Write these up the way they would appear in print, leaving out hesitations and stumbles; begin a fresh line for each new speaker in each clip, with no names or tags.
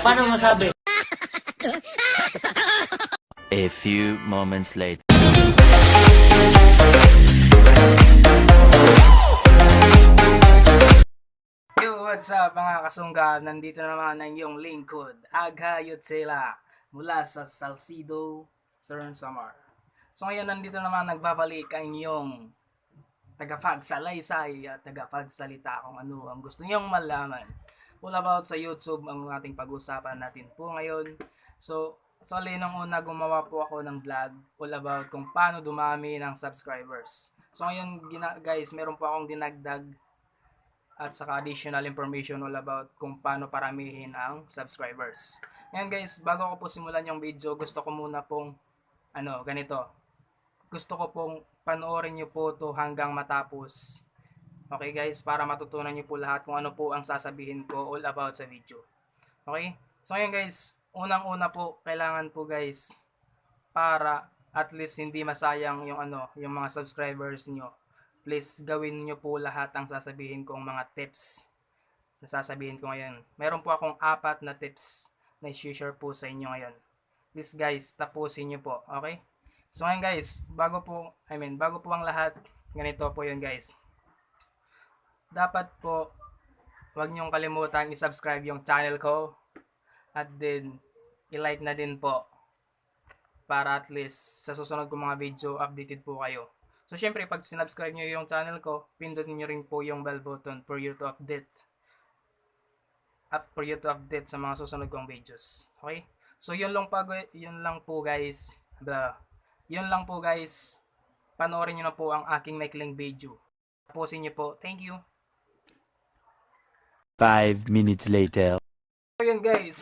Paano masabi?
A few moments later.
Yo, what's up mga kasungga? Nandito na naman ang iyong lingkod, Aghayot Sela, mula sa Salcido, Southern Samar. So ngayon nandito naman nagbabalik ang iyong tagapagsalaysay at tagapagsalita kung ano ang gusto niyong malaman. All about sa YouTube ang ating pag-usapan natin po ngayon. So, nung una gumawa po ako ng vlog all about kung paano dumami ng subscribers. So ngayon guys, meron po akong dinagdag at saka additional information all about kung paano paramihin ang subscribers. Ngayon guys, bago ko po simulan yung video, gusto ko muna pong ganito. Gusto ko pong panoorin nyo po to hanggang matapos. Okay guys, para matutunan nyo po lahat kung ano po ang sasabihin ko all about sa video. Okay? So ngayon guys, unang-una po, kailangan po guys, para at least hindi masayang yung mga subscribers nyo, please gawin nyo po lahat ang sasabihin kong mga tips na sasabihin ko ngayon. Meron po akong 4 na tips na i-share po sa inyo ngayon. Please guys, tapusin nyo po. Okay? So ngayon guys, bago po ang lahat, ganito po yun guys. Dapat po, huwag nyong kalimutan i-subscribe yung channel ko. At then, i-like na din po. Para at least sa susunod kong mga video, updated po kayo. So syempre, pag sinubscribe nyo yung channel ko, pindutin nyo rin po yung bell button for you to update. Sa mga susunod kong videos. Okay? So yun lang po guys. Yun lang po guys. Panoorin nyo na po ang aking maikling video. Tapusin nyo po. Thank you.
5 minutes later.
So yun guys.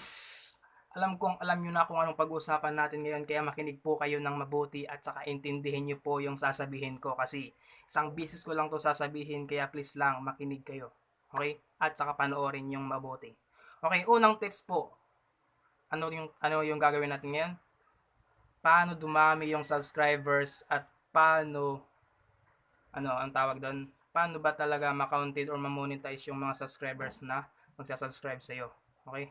Alam nyo na kung anong pag-uusapan natin ngayon, kaya makinig po kayo ng mabuti at saka intindihin nyo po yung sasabihin ko kasi isang bisis ko lang to sasabihin, kaya please lang makinig kayo. Okay? At saka panoorin yung mabuti. Okay, unang tips po. Ano yung gagawin natin ngayon? Paano dumami yung subscribers at paano ang tawag doon? Paano ba talaga ma-counted or ma-monetize yung mga subscribers na magsasubscribe sa iyo? Okay?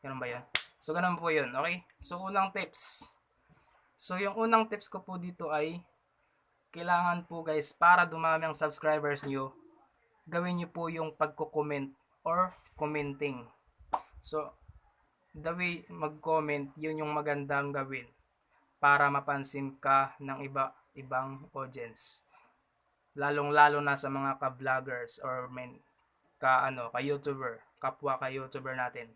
Ganun ba 'yan? So ganun po 'yun, okay? So unang tips. So yung unang tips ko po dito ay kailangan po guys, para dumami ang subscribers niyo, gawin niyo po yung pagko-comment or commenting. So the way mag-comment, yun yung magandang gawin para mapansin ka ng ibang audience. Lalong-lalo na sa mga ka-vloggers or ka-YouTuber, kapwa ka-YouTuber natin.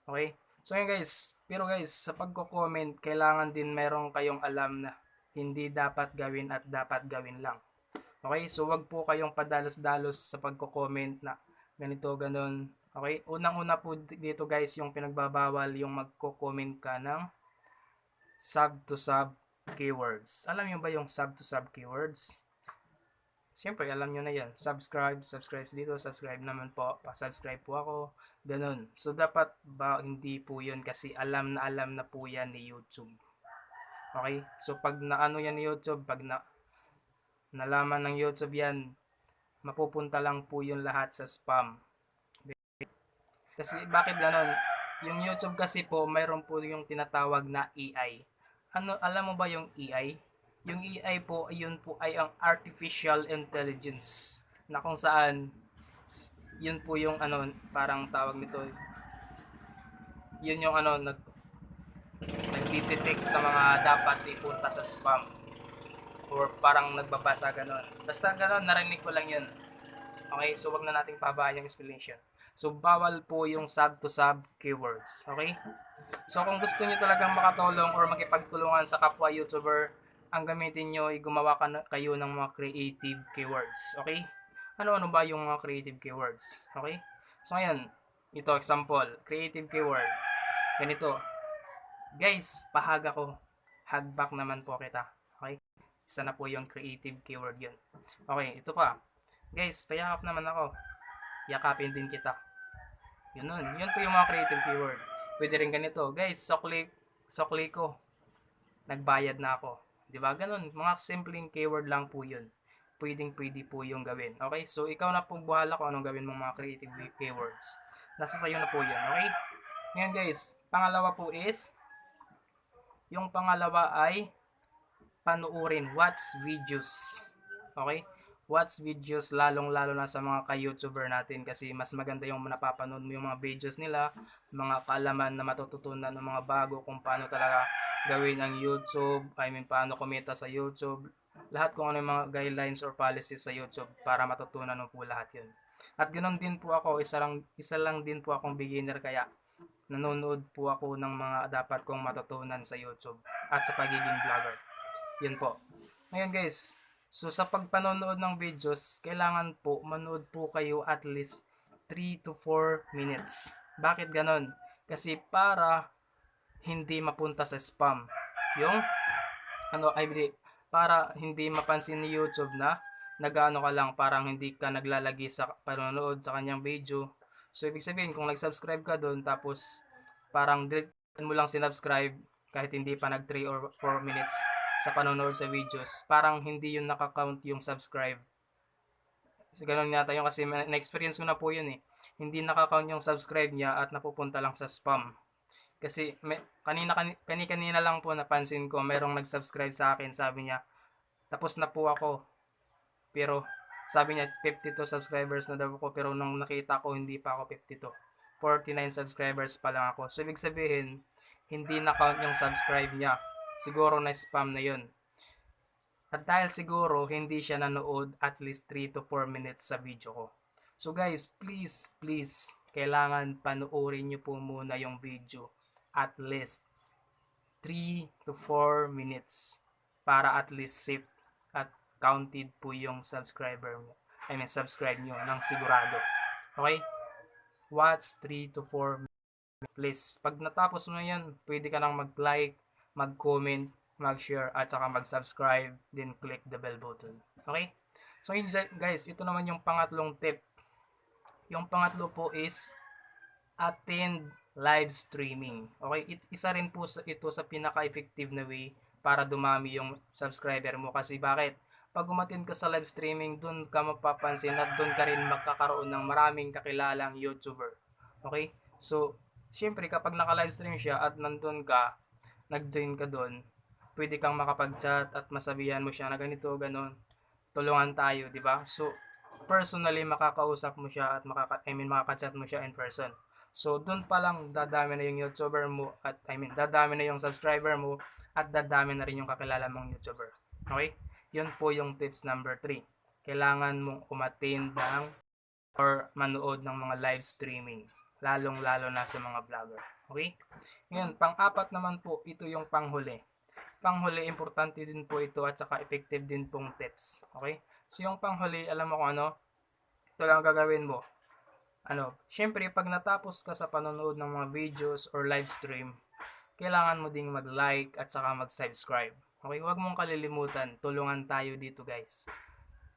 Okay? So yun guys, pero guys, sa pagko-comment, kailangan din meron kayong alam na hindi dapat gawin at dapat gawin lang. Okay? So wag po kayong padalos-dalos sa pagko-comment na ganito, ganun. Okay? Unang-una po dito guys, yung pinagbabawal yung magko-comment ka ng sub-to-sub keywords. Alam niyo ba yung sub-to-sub keywords? Siyempre, alam nyo na yan. Subscribe dito, subscribe naman po, pa-subscribe po ako, ganun. So, dapat ba hindi po yun kasi alam na po yan ni YouTube. Okay? So, pag yan ni YouTube, pag nalaman ng YouTube yan, mapupunta lang po yung lahat sa spam. Kasi, bakit ganun? Yung YouTube kasi po, mayroon po yung tinatawag na AI. Alam mo ba yung AI? Yung AI po, yun po ay ang artificial intelligence na kung saan yun po yung parang tawag nito. Yun yung nagdidetect sa mga dapat ipunta sa spam or parang nagbabasa ganun. Basta ganun, narinig ko lang yun. Okay, so wag na nating pabayan yung explanation. So bawal po yung sub-to-sub keywords. Okay? So kung gusto niyo talagang makatulong or makipagtulungan sa kapwa YouTuber, ang gamitin nyo ay gumawa kayo ng mga creative keywords. Okay? Ano ba yung mga creative keywords? Okay? So ngayon, ito example, creative keyword. Ganito. Guys, pahag ako. Hagback naman po kita. Okay? Isa na po yung creative keyword yun. Okay, ito pa. Guys, payakap naman ako. Yakapin din kita. Yun po yung mga creative keyword. Pwede rin ganito. Guys, sokli ko. Nagbayad na ako. Diba? Ganun. Mga simpleng keyword lang po yun. Pwede po yung gawin. Okay? So, ikaw na pong bahala kung anong gawin mong mga creative keywords. Nasa sayo na po yun. Okay? Ngayon guys, pangalawa po is, yung pangalawa ay panuurin, watch videos. Okay? Watch videos lalong-lalo na sa mga ka-YouTuber natin kasi mas maganda yung napapanood mo yung mga videos nila, mga kaalaman na matututunan ng mga bago kung paano talaga gawin ang YouTube, paano kumita sa YouTube, lahat kung ano yung mga guidelines or policies sa YouTube para matutunan mo po lahat yun. At ganoon din po ako, isa lang din po akong beginner kaya nanonood po ako ng mga dapat kong matutunan sa YouTube at sa pagiging vlogger. Yun po. Ngayon guys, so sa pagpanonood ng videos, kailangan po manood po kayo at least 3 to 4 minutes. Bakit ganon? Kasi para hindi mapunta sa spam. Yung para hindi mapansin ni YouTube na nag-ano ka lang, parang hindi ka naglalagi sa panonood sa kanyang video. So ibig sabihin kung nag-subscribe ka doon tapos parang direct mo lang sinubscribe kahit hindi pa nag 3 or 4 minutes sa panonood sa videos, parang hindi yun nakakount yung subscribe. So, ganun yata yun kasi na-experience ko na po yun eh. Hindi nakakount yung subscribe niya at napupunta lang sa spam. Kasi kanina lang po napansin ko merong nag-subscribe sa akin, sabi niya tapos na po ako, pero sabi niya 52 subscribers na daw ako, pero nung nakita ko hindi pa ako 52, 49 subscribers pa lang ako. So ibig sabihin hindi na count yung subscribe niya, siguro na spam na yun. At dahil siguro hindi siya nanood at least 3 to 4 minutes sa video ko. So guys, please, kailangan panoorin nyo po muna yung video at least 3 to 4 minutes para at least safe at counted po yung subscribe nyo ng sigurado. Okay? Watch 3 to 4 minutes. Please, pag natapos mo yan, pwede ka nang mag-like, mag-comment, mag-share, at saka mag-subscribe, then click the bell button. Okay? So yun guys, ito naman yung pangatlong tip. Yung pangatlo po is attend live streaming. Okay? Isa rin po ito sa pinaka-effective na way para dumami yung subscriber mo. Kasi bakit? Pag umattend ka sa live streaming, dun ka mapapansin at dun ka rin magkakaroon ng maraming kakilalang YouTuber. Okay? So, syempre kapag naka-live stream siya at nandun ka, nag-join ka dun, pwede kang makapag-chat at masabihan mo siya na ganito, ganon, tulungan tayo, di ba? So, personally makakausap mo siya at makaka-chat mo siya in person. So, dun pa lang dadami na yung YouTuber mo at dadami na yung subscriber mo at dadami na rin yung kakilala mong YouTuber. Okay? Yun po yung tips number 3. Kailangan mong umattend ng or manood ng mga live streaming, lalong-lalo na sa mga vlogger. Okay? Ngayon, pang-apat naman po, ito yung panghuli. Panghuli, importante din po ito at saka effective din pong tips. Okay? So, yung panghuli, alam mo kung ano? Ito lang gagawin mo. Syempre, pag natapos ka sa panonood ng mga videos or live stream, kailangan mo ding mag-like at saka mag-subscribe. Okay? Huwag mong kalilimutan. Tulungan tayo dito, guys.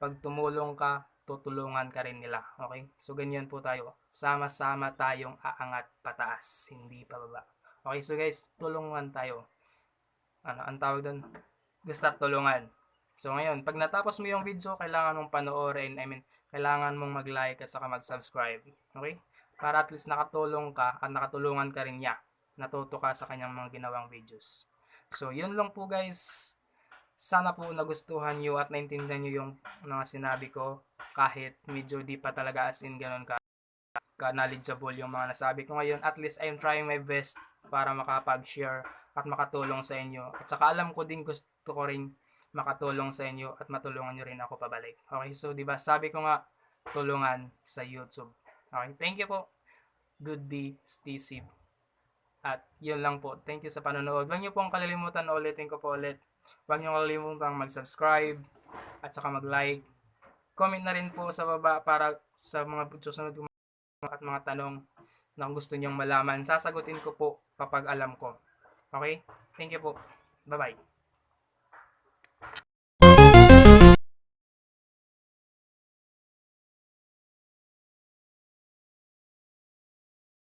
Pag tumulong ka, tutulungan ka rin nila. Okay? So, ganyan po tayo. Sama-sama tayong aangat pataas, hindi pababa. Okay? So, guys, tulungan tayo. Ang tawag doon? Basta tulungan. So, ngayon, pag natapos mo yung video, kailangan mong panoorin. Kailangan mong mag-like at saka mag-subscribe. Okay? Para at least nakatulong ka at nakatulungan ka rin niya. Natuto ka sa kanyang mga ginawang videos. So, yun lang po guys. Sana po nagustuhan nyo at naintindihan nyo yung mga sinabi ko. Kahit medyo di pa talaga as in ganun ka-knowledgeable yung mga nasabi ko ngayon. At least I'm trying my best para makapag-share at makatulong sa inyo. At saka alam ko din gusto ko rin makatulong sa inyo at matulungan nyo rin ako pabalik. Okay, so diba sabi ko nga, tulungan sa YouTube. Okay, thank you po. Good day, stay safe. At yun lang po. Thank you sa panonood. Huwag nyo pong kalilimutan, ulitin ko po ulit. Huwag nyo kalimutan mag-subscribe at saka mag-like. Comment na rin po sa baba para sa mga susunod at mga tanong na gusto nyong malaman. Sasagutin ko po kapag alam ko. Okay? Thank you po. Bye-bye.